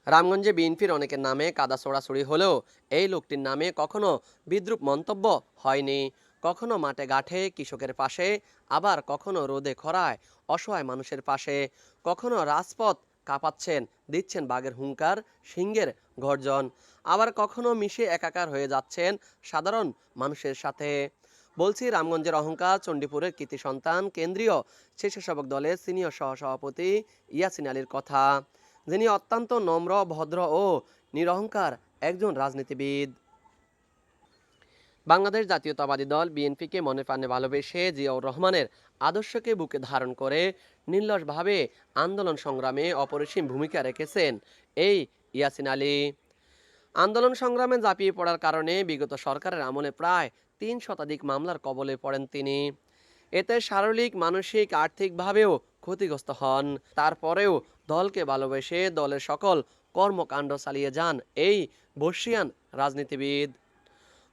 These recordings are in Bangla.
রামগঞ্জে বিএনপির অনেকের নামে কাদা ছোড়াছুড়ি হলেও এই লোকটির নামে কখনো বিদ্রূপ মন্তব্য হয়নি। কখনো মাঠে ঘাটে কৃষকের পাশে, আবার কখনো রোদে খরায় অসহায় মানুষের পাশে, কখনো রাজপথ কাঁপাচ্ছেন, দিচ্ছেন বাঘের হুঙ্কার, সিংহের গর্জন, আবার কখনো মিশে একাকার হয়ে যাচ্ছেন সাধারণ মানুষের সাথে। বলছি রামগঞ্জের অহংকার, চণ্ডীপুরের কৃতি সন্তান, কেন্দ্রীয় স্বেচ্ছাসেবক দলের সিনিয়র সহসভাপতি ইয়াসিন আলীর কথা, যিনি অত্যন্ত নম্র, ভদ্র ও নিরহংকার একজন রাজনীতিবিদ। বাংলাদেশ জাতীয়তাবাদী দল বিএনপিকে মনে প্রাণে ভালোবেসে জিয়াউর রহমানের আদর্শকে বুকে ধারণ করে নির্লসভাবে আন্দোলন সংগ্রামে অপরিসীম ভূমিকা রেখেছেন এই ইয়াসিন আলী। আন্দোলন সংগ্রামে ঝাঁপিয়ে পড়ার কারণে বিগত সরকারের আমলে প্রায় ৩ শতাধিক মামলার কবলে পড়েন তিনি। এতে শারীরিক, মানসিক, আর্থিকভাবেও ক্ষতিগ্রস্ত হন। তারপরেও দলকে ভালোবেসে দলের সকল কর্মকাণ্ড চালিয়ে যান এই বর্ষিয়ান রাজনীতিবিদ।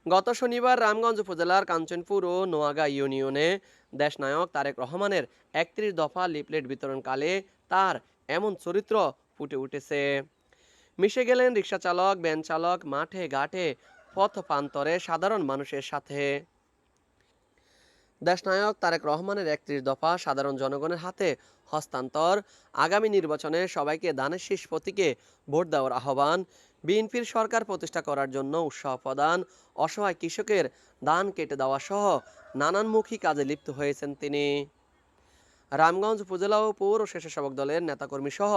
গত শনিবার রামগঞ্জ উপজেলার কাঞ্চনপুর ও নোয়াগা ইউনিয়নে দেশনায়ক তারেক রহমানের ৩১ দফা লিফলেট বিতরণকালে তার এমন চরিত্র ফুটে উঠেছে। মিশে গেলেন রিকশা চালক, ভ্যান চালক, মাঠে ঘাটে পথ প্রান্তরে সাধারণ মানুষের সাথে। দেশনায়ক তারেক রহমানের ৩১ দফা সাধারণ জনগণের হাতে হস্তান্তর, আগামী নির্বাচনে সবাইকে ধানের শীষ প্রতীকে ভোট দেওয়ার আহ্বান, বিএনপির সরকার প্রতিষ্ঠা করার জন্য উৎসাহ প্রদান, অসহায় কৃষকের ধান কেটে দেওয়া সহ নানানমুখী কাজে লিপ্ত হয়েছেন তিনি। রামগঞ্জ উপজেলা ও পৌর স্বেচ্ছাসেবক দলের নেতাকর্মী সহ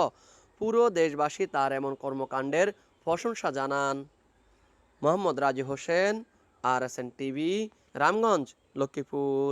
পুরো দেশবাসী তার এমন কর্মকাণ্ডের প্রশংসা জানান। মোহাম্মদ রাজী হোসেন, RSN টিভি, রামগঞ্জ, লক্ষ্মীপুর।